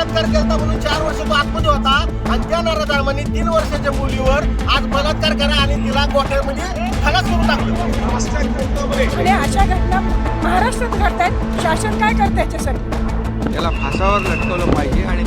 बलात्कार केला म्हणून 4 वर्ष तो आतमध्ये होता आणि त्या नराधमांनी 3 वर्षाच्या मुलीवर आज बलात्कार करा आणि तिला गोठ्यामध्ये खलास करून टाकलं। आणि अशा घटना महाराष्ट्रात घडतात, शासन काय करतं याच्यासाठी? त्याला फासावर लटकवलं पाहिजे आणि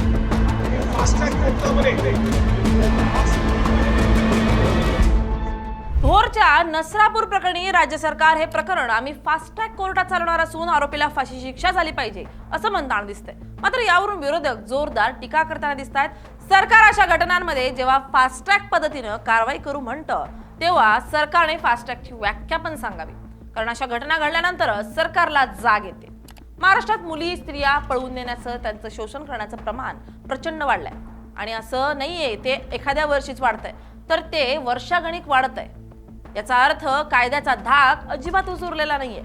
भोरच्या नसरापूर प्रकरणी राज्य सरकार हे प्रकरण आम्ही फास्ट ट्रॅक कोर्टात चालवणार असून आरोपीला फाशी शिक्षा झाली पाहिजे असं म्हणताना दिसतंय। मात्र यावरून विरोधक जोरदार टीका करताना दिसतात। सरकार अशा घटनांमध्ये जेव्हा फास्ट ट्रॅक पद्धतीनं कारवाई करू म्हणतं तेव्हा सरकारने फास्ट ट्रॅकची व्याख्या पण सांगावी, कारण अशा घटना घडल्यानंतर सरकारला जाग येते। महाराष्ट्रात मुली स्त्रिया पळवून नेण्याचं, त्यांचं शोषण करण्याचं प्रमाण प्रचंड वाढलंय आणि असं नाहीये ते एखाद्या वर्षीच वाढतंय, तर ते वर्षागणिक वाढतंय। याचा अर्थ कायद्याचा धाक अजिबात उरलेला नाहीये।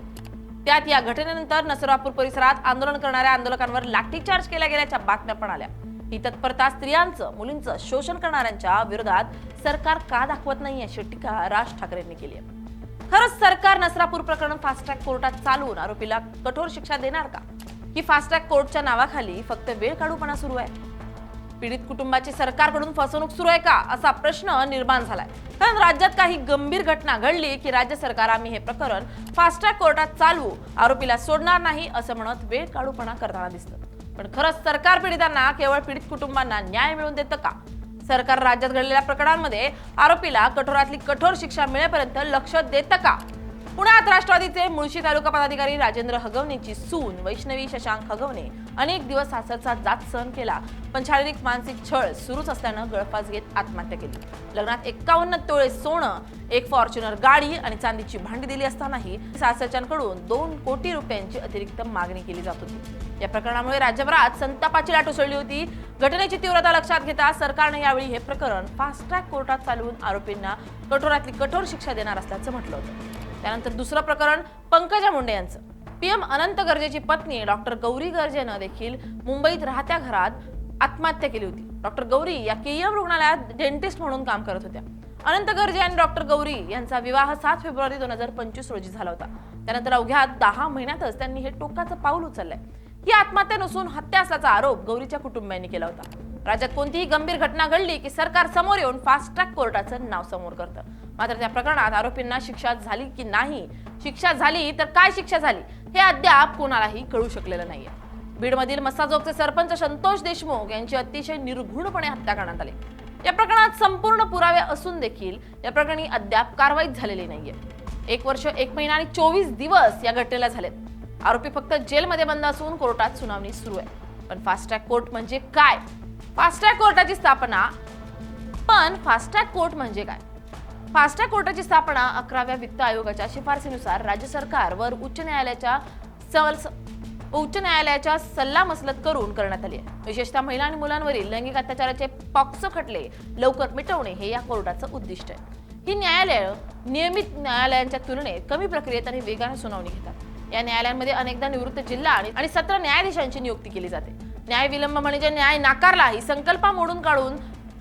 त्यात या घटनेनंतर नसरापूर परिसरात आंदोलन करणाऱ्या आंदोलकांवर लाठीचार्ज केला गेल्याच्या बातम्या पण आल्या। ही तत्परता स्त्रियांचं, मुलींचं शोषण करणाऱ्यांच्या विरोधात सरकार का दाखवत नाही अशी टीका राज ठाकरेंनी केली आहे। खरंच सरकार नसरापूर प्रकरण फास्ट ट्रॅक कोर्टात चालवून आरोपीला कठोर शिक्षा देणार का, की फास्ट ट्रॅक कोर्टच्या नावाखाली फक्त वेळ काढूपणा सुरू आहे? पीडित कुटुंबाची सरकारकडून फसवणूक सुरू आहे का असा प्रश्न निर्माण झालाय। कारण राज्यात काही गंभीर घटना घडली की राज्य सरकार आम्ही हे प्रकरण फास्ट ट्रॅक कोर्टात चालवू, आरोपीला सोडणार नाही असं म्हणत वेळ काढूपणा करताना दिसतं। पण खरंच सरकार पीडितांना, केवळ पीडित कुटुंबांना न्याय मिळवून देतं का? सरकार राज्यात घडलेल्या प्रकरणांमध्ये आरोपीला कठोरातली कठोर शिक्षा मिळेपर्यंत लक्ष देतं का? पुण्यात राष्ट्रवादीचे मुळशी तालुका पदाधिकारी राजेंद्र हगवणेची सून वैष्णवी शशांक हगवणे अनेक दिवस सासरचा जाच सहन केला, पण शारीरिक मानसिक छळ सुरूच असल्यानं गळफास घेत आत्महत्या केली। लग्नात 51 तोळे सोनं, 1 फॉर्च्युनर गाडी आणि चांदीची भांडी दिली असतानाही सासरच्यांकडून 2 कोटी रुपयांची अतिरिक्त मागणी केली जात होती। या प्रकरणामुळे राज्यभरात संतापाची लाट उसळली होती। घटनेची तीव्रता लक्षात घेता सरकारने यावेळी हे प्रकरण फास्ट ट्रॅक कोर्टात चालवून आरोपींना कठोरातली कठोर शिक्षा देणार असल्याचं म्हटलं होतं। त्यानंतर दुसरं प्रकरण पंकजा मुंडे यांचं। पीएम अनंत गर्जेची पत्नी डॉक्टर गौरी गर्जेनं देखील मुंबईत राहत्या घरात आत्महत्या केली होती। डॉक्टर गौरी या केईएम रुग्णालयात डेंटिस्ट म्हणून काम करत होत्या। अनंत गर्जे आणि डॉक्टर गौरी यांचा विवाह 7 फेब्रुवारी 2025 रोजी झाला होता। त्यानंतर अवघ्या 10 महिन्यातच त्यांनी हे टोकाचं पाऊल उचललंय। ही आत्महत्या नसून हत्या असल्याचा आरोप गौरीच्या कुटुंबियांनी केला होता। राज्यात कोणतीही गंभीर घटना घडली की सरकार समोर येऊन फास्ट ट्रॅक कोर्टाचं नाव समोर करतं। मात्र त्या प्रकरणात आरोपींना शिक्षा झाली की नाही, शिक्षा झाली तर काय शिक्षा झाली हे अद्याप कोणालाही कळू शकलेलं नाहीये। बीडमधील मस्साजोगचे सरपंच संतोष देशमुख यांची अतिशय निर्घृणपणे हत्या करण्यात आली। या प्रकरणात संपूर्ण पुरावे असून देखील या प्रकरणी अद्याप कारवाई झालेली नाहीये। 1 वर्ष 1 महिना आणि 24 दिवस या घटनेला झालेत। आरोपी फक्त जेलमध्ये बंद असून कोर्टात सुनावणी सुरू आहे। पण फास्ट ट्रॅक कोर्ट म्हणजे काय? फास्ट ट्रॅक कोर्टाची स्थापना फास्ट ट्रॅक कोर्ट म्हणजे काय? फास्ट ट्रॅक कोर्टाची स्थापना 11व्या वित्त आयोगाच्या शिफारसीनुसार राज्य सरकारवर उच्च न्यायालयाच्या सल्लामसलत करून करण्यात आली आहे। विशेषतः महिला आणि मुलांवरील लैंगिक अत्याचाराचे पॉक्सो खटले लवकर मिटवणे हे या कोर्टाचं उद्दिष्ट आहे। ही न्यायालय नियमित न्यायालयांच्या तुलनेत कमी प्रक्रियेत आणि वेगाने सुनावणी घेतात। या न्यायालयांमध्ये अनेकदा निवृत्त जिल्हा आणि सत्र न्यायाधीशांची नियुक्ती केली जाते। न्याय विलंब म्हणजे न्याय नाकारला ही संकल्पना मोडून काढून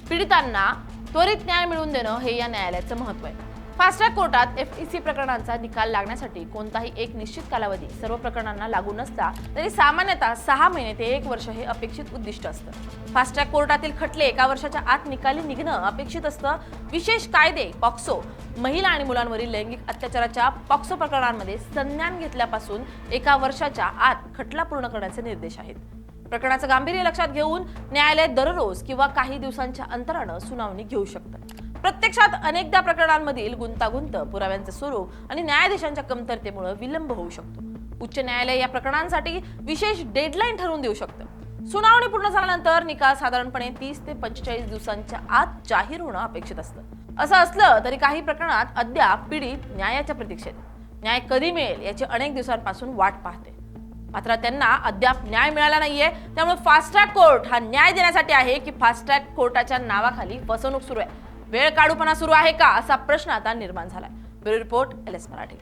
पीडितांना त्वरित न्याय मिळवून देणं हे या न्यायालयाचं महत्त्व आहे। फास्ट ट्रॅक कोर्टात एफईसी प्रकरणांचा निकाल लागण्यासाठी कोणताही एक निश्चित कालावधी सर्व प्रकरणांना लागू नसता तरी सामान्यतः 6 महिने ते 1 वर्ष हे अपेक्षित उद्दिष्ट असतं। फास्ट ट्रॅक कोर्टातील खटले 1 वर्षाच्या आत निकाली निघणं अपेक्षित असतं। विशेष कायदे पॉक्सो, महिला आणि मुलांवरील लैंगिक अत्याचाराच्या पॉक्सो प्रकरणांमध्ये संज्ञान घेतल्यापासून 1 वर्षाच्या आत खटला पूर्ण करण्याचे निर्देश आहेत। प्रकरणाचं गांभीर्य लक्षात घेऊन न्यायालय दररोज किंवा काही दिवसांच्या अंतरानं सुनावणी घेऊ शकतं। प्रत्यक्षात अनेकदा प्रकरणांमधील गुंतागुंत, पुराव्यांचे स्वरूप आणि न्यायाधीशांच्या कमतरतेमुळे विलंब होऊ शकतो। उच्च न्यायालय या प्रकरणांसाठी विशेष डेडलाईन ठरवून देऊ शकतं। सुनावणी पूर्ण झाल्यानंतर निकाल साधारणपणे 30 ते 45 दिवसांच्या आत जाहीर होणं अपेक्षित असतं। असं असलं तरी काही प्रकरणात अद्याप पीडित न्यायाच्या प्रतीक्षेत, न्याय कधी मिळेल याची अनेक दिवसांपासून वाट पाहते। मात्र त्यांना अद्याप न्याय मिळाला नाहीये। त्यामुळे फास्ट ट्रॅक कोर्ट हा न्याय देण्यासाठी आहे की फास्ट ट्रॅक कोर्टाच्या नावाखाली फसवणूक सुरू आहे, वेळ काढूपणा सुरू आहे का असा प्रश्न आता निर्माण झालाय। Bureau report LS Marathi.